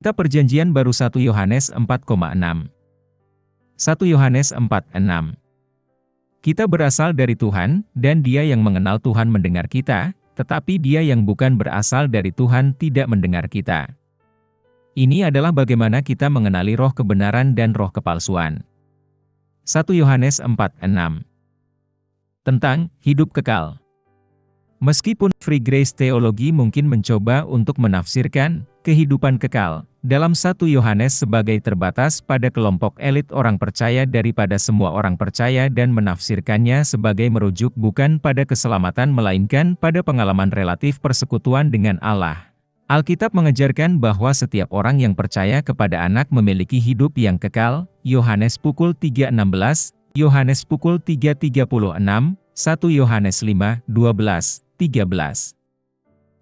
Kitab Perjanjian Baru 1 Yohanes 4,6. 1 Yohanes 4:6. Kita berasal dari Tuhan, dan Dia yang mengenal Tuhan mendengar kita, tetapi dia yang bukan berasal dari Tuhan tidak mendengar kita. Ini adalah bagaimana kita mengenali roh kebenaran dan roh kepalsuan. 1 Yohanes 4:6. Tentang hidup kekal. Meskipun Free Grace Teologi mungkin mencoba untuk menafsirkan kehidupan kekal dalam 1 Yohanes sebagai terbatas pada kelompok elit orang percaya daripada semua orang percaya dan menafsirkannya sebagai merujuk bukan pada keselamatan melainkan pada pengalaman relatif persekutuan dengan Allah. Alkitab mengajarkan bahwa setiap orang yang percaya kepada Anak memiliki hidup yang kekal, Yohanes pukul 3:16, Yohanes pukul 3:36, 1 Yohanes 5:12-13.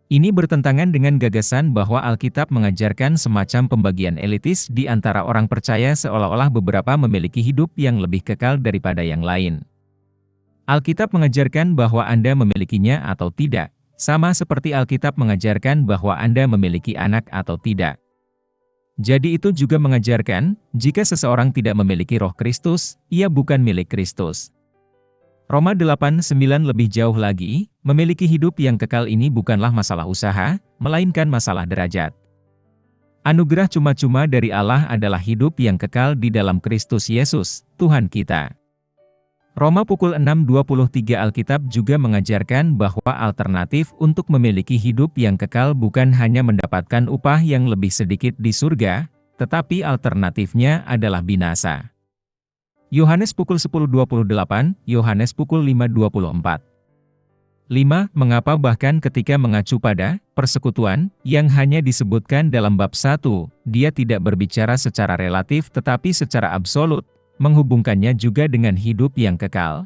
Ini bertentangan dengan gagasan bahwa Alkitab mengajarkan semacam pembagian elitis di antara orang percaya seolah-olah beberapa memiliki hidup yang lebih kekal daripada yang lain. Alkitab mengajarkan bahwa Anda memilikinya atau tidak, sama seperti Alkitab mengajarkan bahwa Anda memiliki anak atau tidak. Jadi itu juga mengajarkan, jika seseorang tidak memiliki roh Kristus, ia bukan milik Kristus. Roma 8:9 lebih jauh lagi, memiliki hidup yang kekal ini bukanlah masalah usaha, melainkan masalah derajat. Anugerah cuma-cuma dari Allah adalah hidup yang kekal di dalam Kristus Yesus, Tuhan kita. Roma pukul 6:23 Alkitab juga mengajarkan bahwa alternatif untuk memiliki hidup yang kekal bukan hanya mendapatkan upah yang lebih sedikit di surga, tetapi alternatifnya adalah binasa. Yohanes pukul 10:28, Yohanes pukul 5:24. 5. Mengapa bahkan ketika mengacu pada persekutuan yang hanya disebutkan dalam bab 1, dia tidak berbicara secara relatif tetapi secara absolut, menghubungkannya juga dengan hidup yang kekal?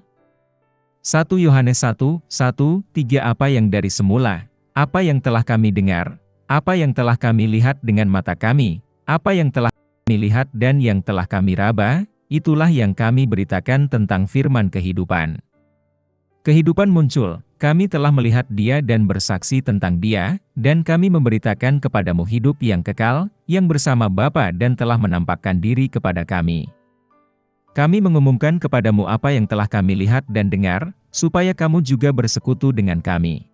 1 Yohanes 1:1-3 Apa yang dari semula, apa yang telah kami dengar, apa yang telah kami lihat dengan mata kami, apa yang telah kami lihat dan yang telah kami raba, itulah yang kami beritakan tentang firman kehidupan. Kehidupan muncul, kami telah melihat dia dan bersaksi tentang dia, dan kami memberitakan kepadamu hidup yang kekal, yang bersama Bapa dan telah menampakkan diri kepada kami. Kami mengumumkan kepadamu apa yang telah kami lihat dan dengar, supaya kamu juga bersekutu dengan kami.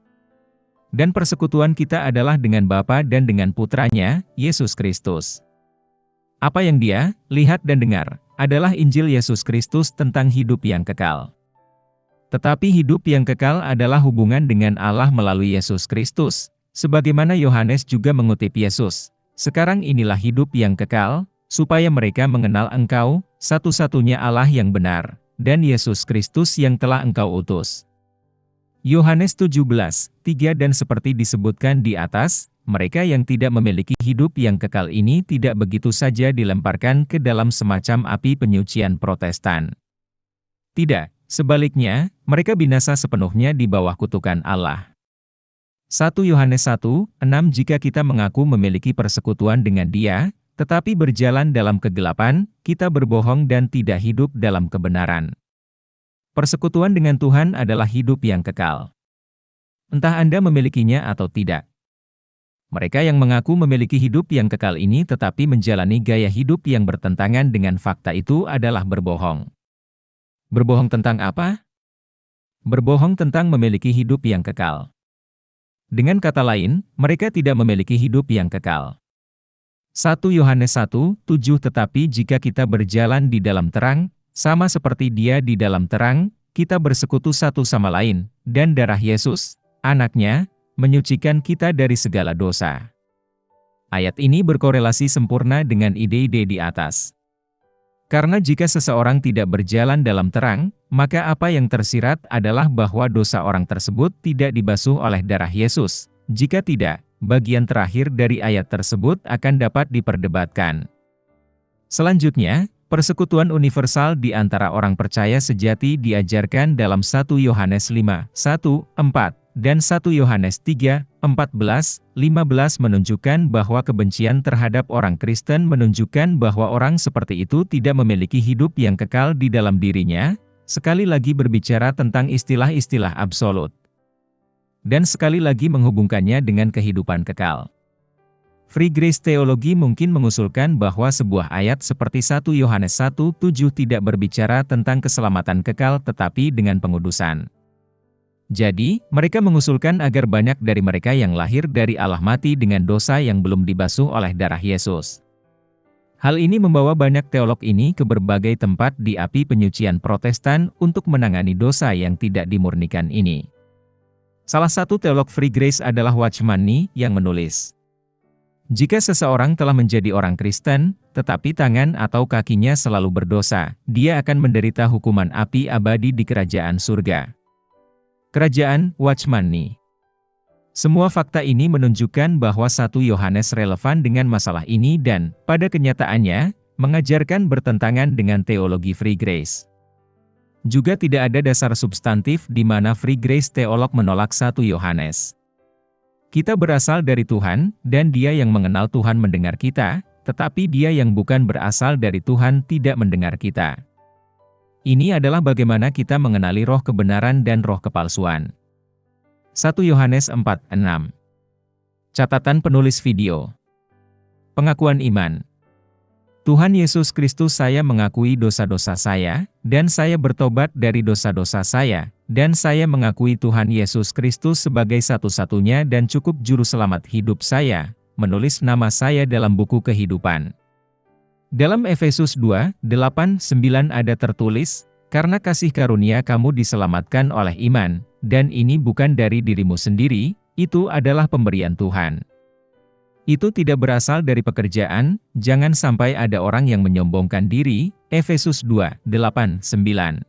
Dan persekutuan kita adalah dengan Bapa dan dengan Putranya, Yesus Kristus. Apa yang dia lihat dan dengar adalah Injil Yesus Kristus tentang hidup yang kekal. Tetapi hidup yang kekal adalah hubungan dengan Allah melalui Yesus Kristus, sebagaimana Yohanes juga mengutip Yesus. Sekarang inilah hidup yang kekal, supaya mereka mengenal Engkau, satu-satunya Allah yang benar, dan Yesus Kristus yang telah Engkau utus. Yohanes 17:3 Dan seperti disebutkan di atas, mereka yang tidak memiliki hidup yang kekal ini tidak begitu saja dilemparkan ke dalam semacam api penyucian Protestan. Tidak, sebaliknya, mereka binasa sepenuhnya di bawah kutukan Allah. 1 Yohanes 1:6 Jika kita mengaku memiliki persekutuan dengan Dia, tetapi berjalan dalam kegelapan, kita berbohong dan tidak hidup dalam kebenaran. Persekutuan dengan Tuhan adalah hidup yang kekal. Entah Anda memilikinya atau tidak. Mereka yang mengaku memiliki hidup yang kekal ini tetapi menjalani gaya hidup yang bertentangan dengan fakta itu adalah berbohong. Berbohong tentang apa? Berbohong tentang memiliki hidup yang kekal. Dengan kata lain, mereka tidak memiliki hidup yang kekal. 1 Yohanes 1:7 Tetapi jika kita berjalan di dalam terang, sama seperti Dia di dalam terang, kita bersekutu satu sama lain, dan darah Yesus, Anaknya, menyucikan kita dari segala dosa. Ayat ini berkorelasi sempurna dengan ide-ide di atas. Karena jika seseorang tidak berjalan dalam terang, maka apa yang tersirat adalah bahwa dosa orang tersebut tidak dibasuh oleh darah Yesus. Jika tidak, bagian terakhir dari ayat tersebut akan dapat diperdebatkan. Selanjutnya, persekutuan universal di antara orang percaya sejati diajarkan dalam 1 Yohanes 5:1-4. Dan 1 Yohanes 3:14-15 menunjukkan bahwa kebencian terhadap orang Kristen menunjukkan bahwa orang seperti itu tidak memiliki hidup yang kekal di dalam dirinya, sekali lagi berbicara tentang istilah-istilah absolut. Dan sekali lagi menghubungkannya dengan kehidupan kekal. Free Grace Teologi mungkin mengusulkan bahwa sebuah ayat seperti 1 Yohanes 1:7 tidak berbicara tentang keselamatan kekal tetapi dengan pengudusan. Jadi, mereka mengusulkan agar banyak dari mereka yang lahir dari Allah mati dengan dosa yang belum dibasuh oleh darah Yesus. Hal ini membawa banyak teolog ini ke berbagai tempat di api penyucian Protestan untuk menangani dosa yang tidak dimurnikan ini. Salah satu teolog Free Grace adalah Watchman Nee yang menulis, jika seseorang telah menjadi orang Kristen, tetapi tangan atau kakinya selalu berdosa, dia akan menderita hukuman api abadi di kerajaan surga. Kerajaan Watchman Nee. Semua fakta ini menunjukkan bahwa 1 Yohanes relevan dengan masalah ini dan, pada kenyataannya, mengajarkan bertentangan dengan teologi Free Grace. Juga tidak ada dasar substantif di mana Free Grace teolog menolak 1 Yohanes. Kita berasal dari Tuhan, dan Dia yang mengenal Tuhan mendengar kita, tetapi dia yang bukan berasal dari Tuhan tidak mendengar kita. Ini adalah bagaimana kita mengenali roh kebenaran dan roh kepalsuan. 1 Yohanes 4:6. Catatan penulis video. Pengakuan iman. Tuhan Yesus Kristus, saya mengakui dosa-dosa saya, dan saya bertobat dari dosa-dosa saya, dan saya mengakui Tuhan Yesus Kristus sebagai satu-satunya dan cukup juru selamat hidup saya, menulis nama saya dalam buku kehidupan. Dalam Efesus 2:8-9 ada tertulis, karena kasih karunia kamu diselamatkan oleh iman, dan ini bukan dari dirimu sendiri, itu adalah pemberian Tuhan. Itu tidak berasal dari pekerjaan, jangan sampai ada orang yang menyombongkan diri, Efesus 2:8-9.